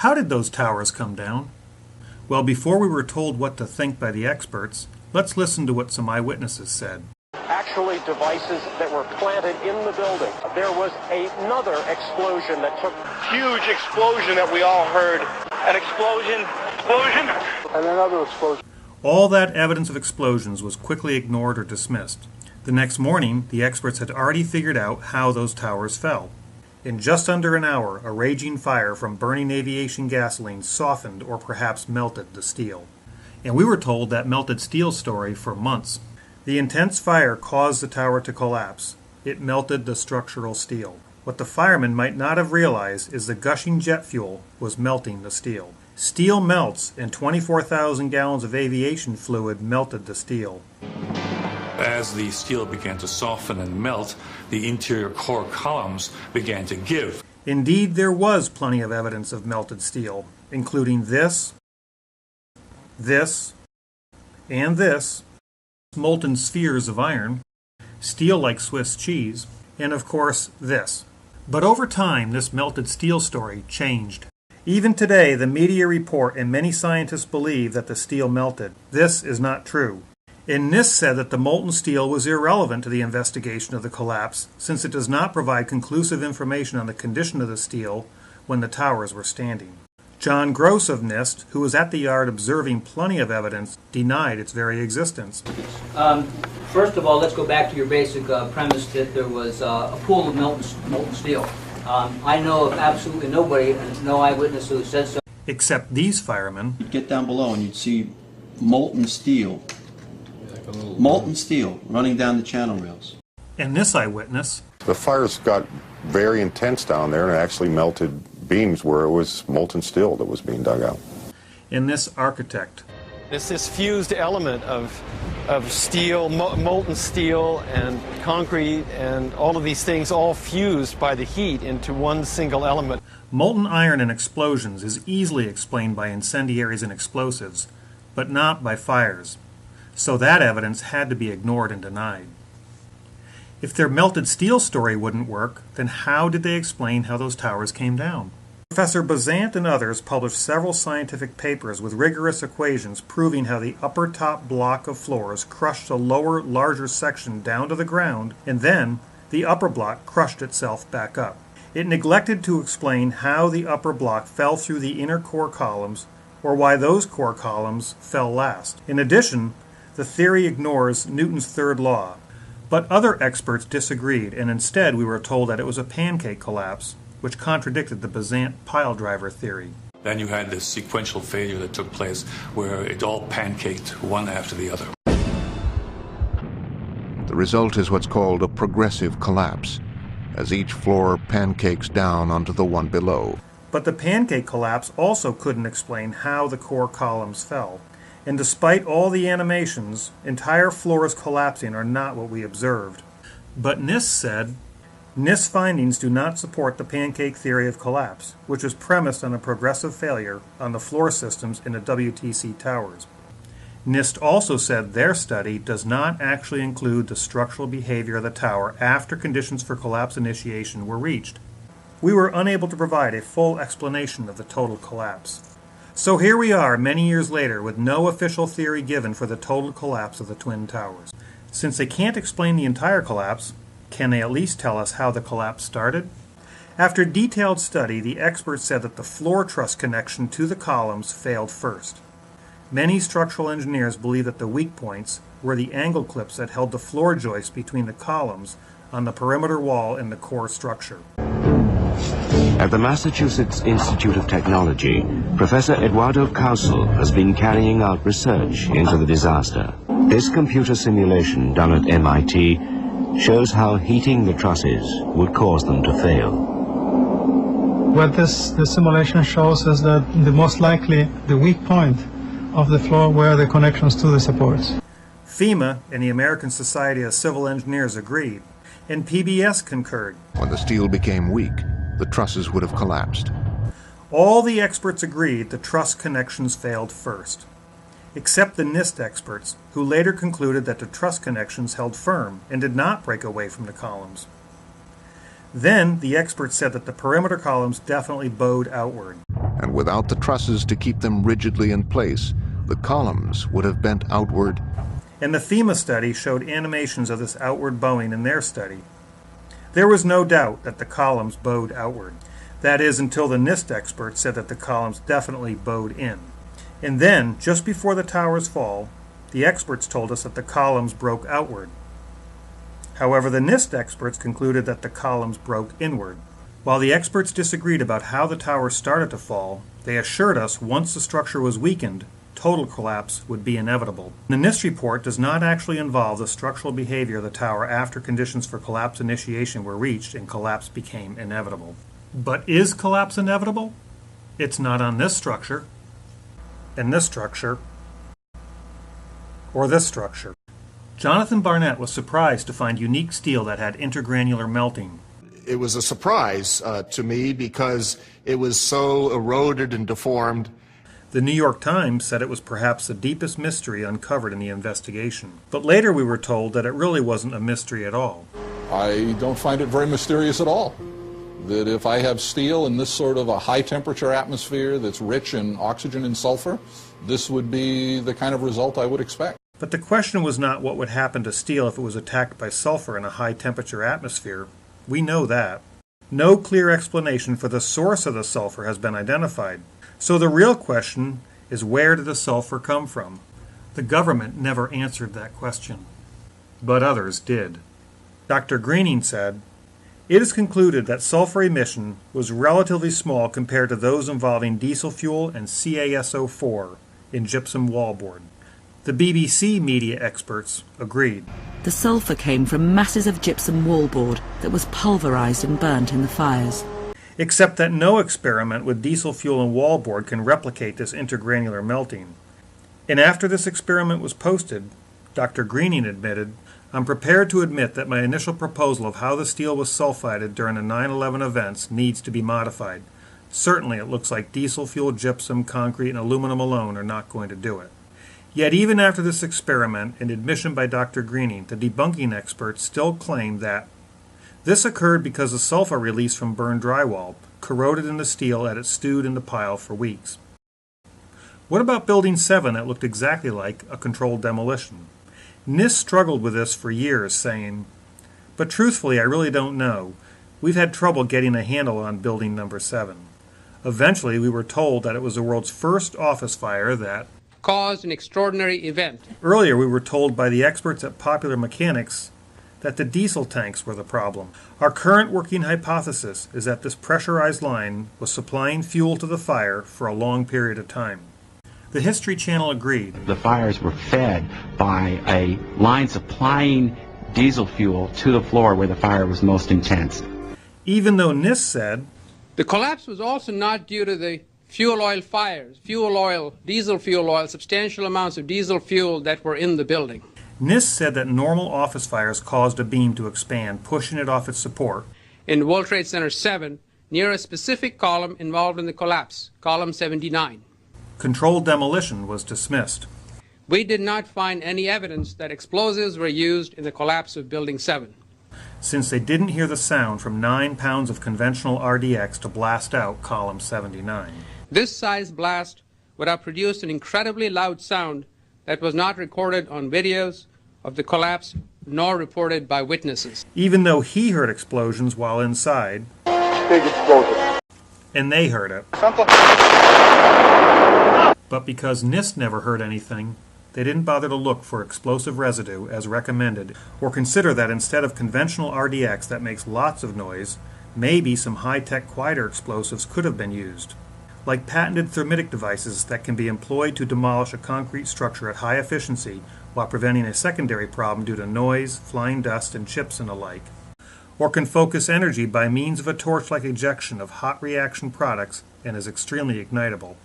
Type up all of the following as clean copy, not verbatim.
How did those towers come down? Well, before we were told what to think by the experts, let's listen to what some eyewitnesses said. Actually, devices that were planted in the building. There was another explosion that took... Huge explosion that we all heard. An explosion, And another explosion. All that evidence of explosions was quickly ignored or dismissed. The next morning, the experts had already figured out how those towers fell. In just under an hour, a raging fire from burning aviation gasoline softened or perhaps melted the steel. And we were told that melted steel story for months. The intense fire caused the tower to collapse. It melted the structural steel. What the firemen might not have realized is the gushing jet fuel was melting the steel. Steel melts, and 24,000 gallons of aviation fluid melted the steel. As the steel began to soften and melt, the interior core columns began to give. Indeed, there was plenty of evidence of melted steel, including this, and this, molten spheres of iron, steel like Swiss cheese, and of course this. But over time, this melted steel story changed. Even today, the media report and many scientists believe that the steel melted. This is not true. And NIST said that the molten steel was irrelevant to the investigation of the collapse, since it does not provide conclusive information on the condition of the steel when the towers were standing. John Gross of NIST, who was at the yard observing plenty of evidence, denied its very existence. First of all, let's go back to your basic premise that there was a pool of molten steel. I know of absolutely nobody, no eyewitness who said so. Except these firemen. You'd get down below and you'd see molten steel running down the channel rails. And this eyewitness. The fires got very intense down there and it actually melted beams where it was molten steel that was being dug out. And this architect. It's this fused element of steel, molten steel and concrete and all of these things all fused by the heat into one single element. Molten iron in explosions is easily explained by incendiaries and explosives, but not by fires. So that evidence had to be ignored and denied. If their melted steel story wouldn't work, then how did they explain how those towers came down? Professor Bazant and others published several scientific papers with rigorous equations proving how the upper top block of floors crushed the lower, larger section down to the ground, and then the upper block crushed itself back up. It neglected to explain how the upper block fell through the inner core columns, or why those core columns fell last. In addition, the theory ignores Newton's third law. But other experts disagreed, and instead we were told that it was a pancake collapse, which contradicted the Bazant pile driver theory. Then you had this sequential failure that took place where it all pancaked one after the other. The result is what's called a progressive collapse, as each floor pancakes down onto the one below. But the pancake collapse also couldn't explain how the core columns fell. And despite all the animations, entire floors collapsing are not what we observed. But NIST said, NIST findings do not support the pancake theory of collapse, which is premised on a progressive failure on the floor systems in the WTC towers. NIST also said their study does not actually include the structural behavior of the tower after conditions for collapse initiation were reached. We were unable to provide a full explanation of the total collapse. So here we are many years later with no official theory given for the total collapse of the Twin Towers. Since they can't explain the entire collapse, can they at least tell us how the collapse started? After detailed study, the experts said that the floor truss connection to the columns failed first. Many structural engineers believe that the weak points were the angle clips that held the floor joists between the columns on the perimeter wall and the core structure. At the Massachusetts Institute of Technology, Professor Eduardo Causel has been carrying out research into the disaster. This computer simulation done at MIT shows how heating the trusses would cause them to fail. What this simulation shows is that the most likely the weak point of the floor were the connections to the supports. FEMA and the American Society of Civil Engineers agreed, and PBS concurred. When the steel became weak, the trusses would have collapsed. All the experts agreed the truss connections failed first, except the NIST experts, who later concluded that the truss connections held firm and did not break away from the columns. Then the experts said that the perimeter columns definitely bowed outward. and without the trusses to keep them rigidly in place, the columns would have bent outward. And the FEMA study showed animations of this outward bowing in their study. There was no doubt that the columns bowed outward. That is, until the NIST experts said that the columns definitely bowed in. And then, just before the tower's fall, the experts told us that the columns broke outward. However, the NIST experts concluded that the columns broke inward. While the experts disagreed about how the tower started to fall, they assured us once the structure was weakened, total collapse would be inevitable. The NIST report does not actually involve the structural behavior of the tower after conditions for collapse initiation were reached and collapse became inevitable. But is collapse inevitable? It's not on this structure, and this structure, or this structure. Jonathan Barnett was surprised to find unique steel that had intergranular melting. It was a surprise to me because it was so eroded and deformed. The New York Times said it was perhaps the deepest mystery uncovered in the investigation. But later we were told that it really wasn't a mystery at all. I don't find it very mysterious at all. That if I have steel in this sort of a high temperature atmosphere that's rich in oxygen and sulfur, this would be the kind of result I would expect. But the question was not what would happen to steel if it was attacked by sulfur in a high temperature atmosphere. We know that. No clear explanation for the source of the sulfur has been identified. So the real question is, where did the sulfur come from? The government never answered that question. But others did. Dr. Greening said, "It is concluded that sulfur emission was relatively small compared to those involving diesel fuel and CaSO4 in gypsum wallboard." The BBC media experts agreed. The sulfur came from masses of gypsum wallboard that was pulverized and burnt in the fires. Except that no experiment with diesel fuel and wallboard can replicate this intergranular melting. And after this experiment was posted, Dr. Greening admitted, "I'm prepared to admit that my initial proposal of how the steel was sulfided during the 9/11 events needs to be modified. Certainly it looks like diesel fuel, gypsum, concrete, and aluminum alone are not going to do it." Yet even after this experiment and admission by Dr. Greening, the debunking experts still claim that this occurred because the sulfur release from burned drywall corroded in the steel as it stewed in the pile for weeks. What about Building 7 that looked exactly like a controlled demolition? NIST struggled with this for years, saying, "But truthfully, I really don't know. We've had trouble getting a handle on Building Number 7. Eventually, we were told that it was the world's first office fire that caused an extraordinary event. Earlier, we were told by the experts at Popular Mechanics that the diesel tanks were the problem. Our current working hypothesis is that this pressurized line was supplying fuel to the fire for a long period of time." The History Channel agreed. The fires were fed by a line supplying diesel fuel to the floor where the fire was most intense. Even though NIST said the collapse was also not due to the fuel oil fires, diesel fuel oil, substantial amounts of diesel fuel that were in the building. NIST said that normal office fires caused a beam to expand, pushing it off its support. In World Trade Center 7, near a specific column involved in the collapse, column 79. Controlled demolition was dismissed. We did not find any evidence that explosives were used in the collapse of Building 7. Since they didn't hear the sound from 9 pounds of conventional RDX to blast out column 79. This size blast would have produced an incredibly loud sound that was not recorded on videos of the collapse nor reported by witnesses. Even though he heard explosions while inside, Big explosion. And they heard it. But because NIST never heard anything, they didn't bother to look for explosive residue as recommended, or consider that instead of conventional RDX that makes lots of noise, maybe some high-tech quieter explosives could have been used, like patented thermitic devices that can be employed to demolish a concrete structure at high efficiency while preventing a secondary problem due to noise, flying dust, and chips and the like, or can focus energy by means of a torch-like ejection of hot reaction products and is extremely ignitable,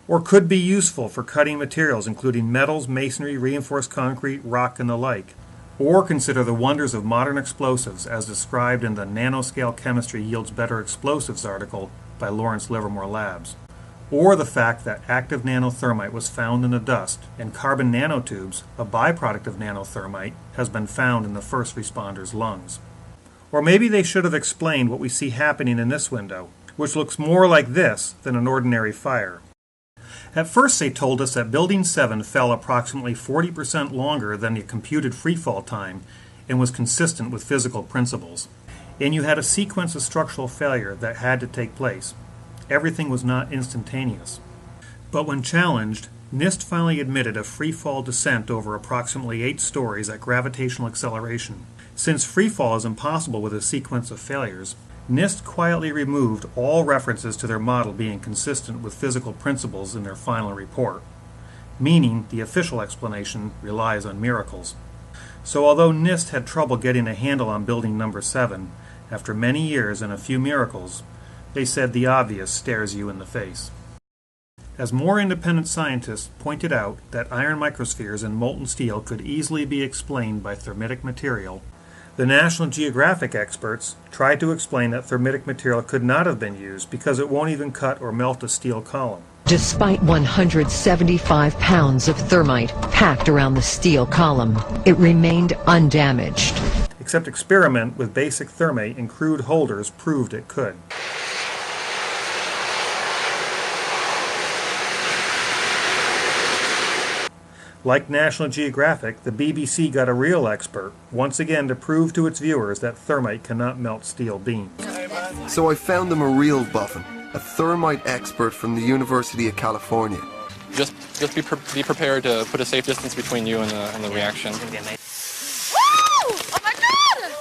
or could be useful for cutting materials including metals, masonry, reinforced concrete, rock, and the like, or consider the wonders of modern explosives as described in the Nanoscale Chemistry Yields Better Explosives article by Lawrence Livermore Labs, or the fact that active nanothermite was found in the dust, and carbon nanotubes, a byproduct of nanothermite, has been found in the first responders' lungs. Or maybe they should have explained what we see happening in this window, which looks more like this than an ordinary fire. At first they told us that Building 7 fell approximately 40% longer than the computed freefall time and was consistent with physical principles. And you had a sequence of structural failure that had to take place. Everything was not instantaneous. But when challenged, NIST finally admitted a freefall descent over approximately 8 stories at gravitational acceleration. Since freefall is impossible with a sequence of failures, NIST quietly removed all references to their model being consistent with physical principles in their final report, meaning the official explanation relies on miracles. So although NIST had trouble getting a handle on building number 7, after many years and a few miracles, they said the obvious stares you in the face. As more independent scientists pointed out that iron microspheres in molten steel could easily be explained by thermitic material, the National Geographic experts tried to explain that thermitic material could not have been used because it won't even cut or melt a steel column. Despite 175 pounds of thermite packed around the steel column, it remained undamaged. Except experiment with basic thermate in crude holders proved it could. Like National Geographic, the BBC got a real expert, once again to prove to its viewers that thermite cannot melt steel beams. So I found them a real boffin, a thermite expert from the University of California. Just be prepared to put a safe distance between you and the reaction. Oh my God!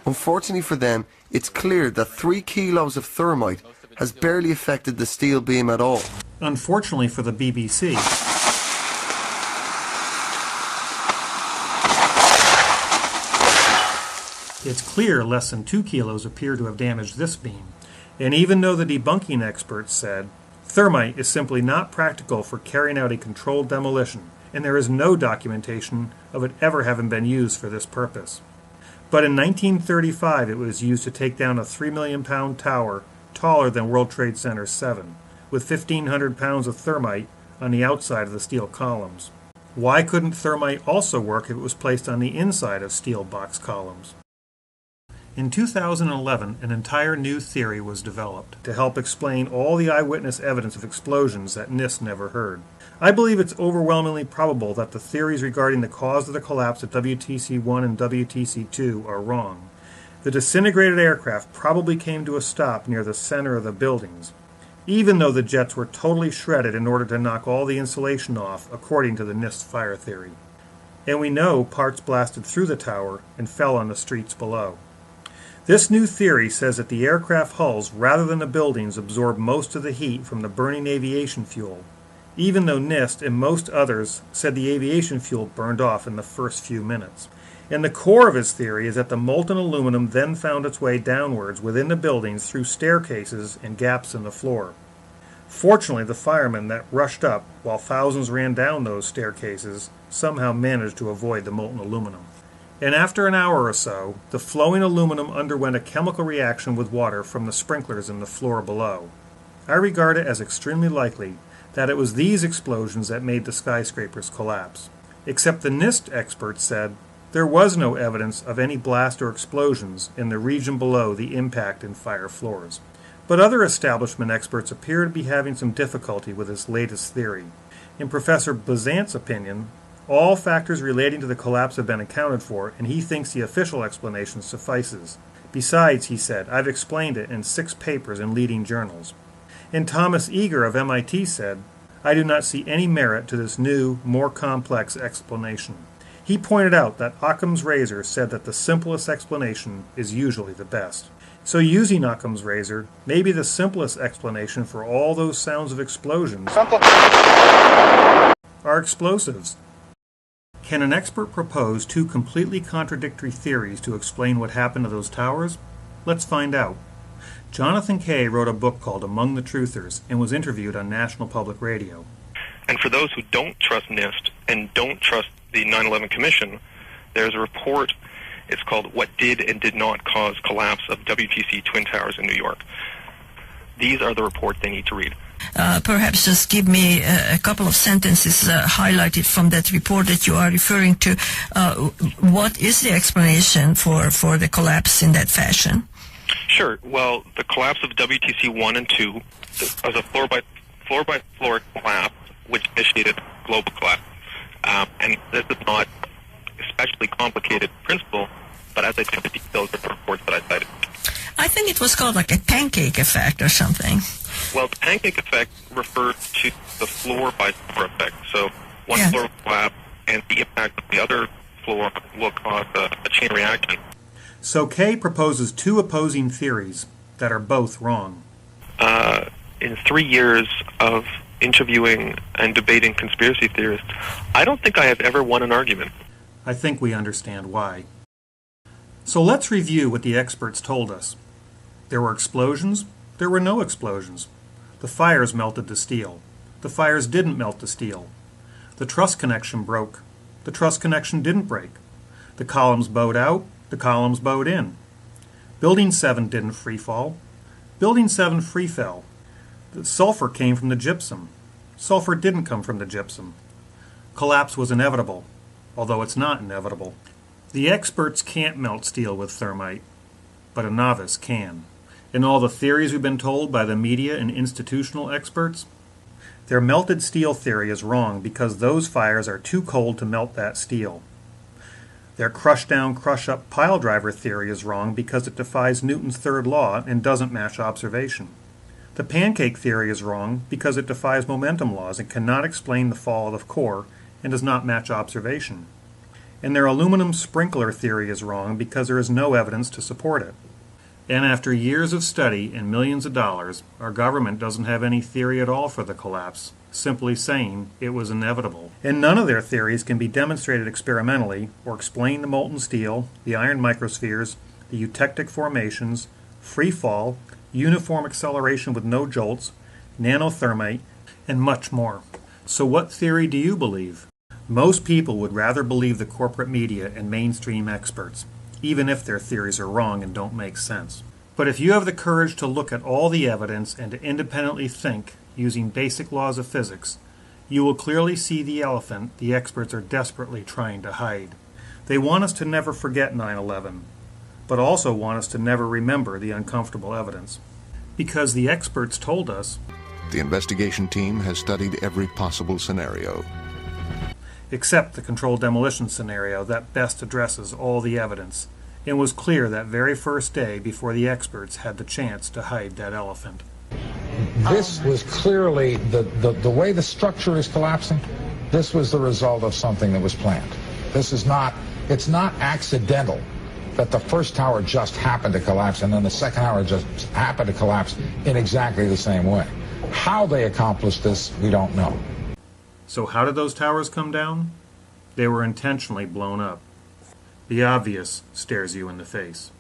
Unfortunately for them, it's clear that 3 kilos of thermite has barely affected the steel beam at all. Unfortunately for the BBC, it's clear less than 2 kilos appear to have damaged this beam. And even though the debunking experts said, thermite is simply not practical for carrying out a controlled demolition, and there is no documentation of it ever having been used for this purpose. But in 1935 it was used to take down a 3 million pound tower taller than World Trade Center 7, with 1,500 pounds of thermite on the outside of the steel columns. Why couldn't thermite also work if it was placed on the inside of steel box columns? In 2011, an entire new theory was developed to help explain all the eyewitness evidence of explosions that NIST never heard. I believe it's overwhelmingly probable that the theories regarding the cause of the collapse at WTC-1 and WTC-2 are wrong. The disintegrated aircraft probably came to a stop near the center of the buildings, even though the jets were totally shredded in order to knock all the insulation off, according to the NIST fire theory. And we know parts blasted through the tower and fell on the streets below. This new theory says that the aircraft hulls rather than the buildings absorb most of the heat from the burning aviation fuel, even though NIST and most others said the aviation fuel burned off in the first few minutes. And the core of his theory is that the molten aluminum then found its way downwards within the buildings through staircases and gaps in the floor. Fortunately, the firemen that rushed up while thousands ran down those staircases somehow managed to avoid the molten aluminum. And after an hour or so, the flowing aluminum underwent a chemical reaction with water from the sprinklers in the floor below. I regard it as extremely likely that it was these explosions that made the skyscrapers collapse. Except the NIST experts said there was no evidence of any blast or explosions in the region below the impact and fire floors. But other establishment experts appear to be having some difficulty with this latest theory. In Professor Bazant's opinion, all factors relating to the collapse have been accounted for, and he thinks the official explanation suffices. Besides, he said, I've explained it in 6 papers in leading journals. And Thomas Eager of MIT said, I do not see any merit to this new, more complex explanation. He pointed out that Occam's razor said that the simplest explanation is usually the best. So using Occam's razor, maybe the simplest explanation for all those sounds of explosions are explosives. Can an expert propose 2 completely contradictory theories to explain what happened to those towers? Let's find out. Jonathan Kay wrote a book called Among the Truthers and was interviewed on National Public Radio. And for those who don't trust NIST and don't trust the 9/11 Commission, there's a report, it's called What Did and Did Not Cause Collapse of WTC Twin Towers in New York. These are the reports they need to read. Perhaps just give me a couple of sentences highlighted from that report that you are referring to. What is the explanation for the collapse in that fashion? Sure. Well, the collapse of WTC 1 and 2 was a floor-by-floor collapse, which initiated global collapse. And this is not especially complicated principle, but as I said, the details of the reports that I cited. I think it was called like a pancake effect or something. Well, the pancake effect refers to the floor-by-floor effect. So one floor will collapse, and the impact of the other floor will cause a chain reaction. So Kay proposes two opposing theories that are both wrong. In 3 years of interviewing and debating conspiracy theorists, I don't think I have ever won an argument. I think we understand why. So let's review what the experts told us. There were explosions. There were no explosions. The fires melted the steel. The fires didn't melt the steel. The truss connection broke. The truss connection didn't break. The columns bowed out. The columns bowed in. Building 7 didn't free fall. Building 7 free fell. The sulfur came from the gypsum. Sulfur didn't come from the gypsum. Collapse was inevitable, although it's not inevitable. The experts can't melt steel with thermite, but a novice can. In all the theories we've been told by the media and institutional experts, their melted steel theory is wrong because those fires are too cold to melt that steel. Their crush-down, crush-up pile driver theory is wrong because it defies Newton's third law and doesn't match observation. The pancake theory is wrong because it defies momentum laws and cannot explain the fall of the core and does not match observation. And their aluminum sprinkler theory is wrong because there is no evidence to support it. And after years of study and millions of dollars, our government doesn't have any theory at all for the collapse, simply saying it was inevitable. And none of their theories can be demonstrated experimentally or explain the molten steel, the iron microspheres, the eutectic formations, free fall, uniform acceleration with no jolts, nanothermite, and much more. So what theory do you believe? Most people would rather believe the corporate media and mainstream experts, even if their theories are wrong and don't make sense. But if you have the courage to look at all the evidence and to independently think using basic laws of physics, you will clearly see the elephant the experts are desperately trying to hide. They want us to never forget 9/11, but also want us to never remember the uncomfortable evidence. Because the experts told us, the investigation team has studied every possible scenario, except the controlled demolition scenario that best addresses all the evidence, and was clear that very first day before the experts had the chance to hide that elephant. This was clearly, the way the structure is collapsing, this was the result of something that was planned. This is not, it's not accidental that the first tower just happened to collapse and then the second tower just happened to collapse in exactly the same way. How they accomplished this, we don't know. So how did those towers come down? They were intentionally blown up. The obvious stares you in the face.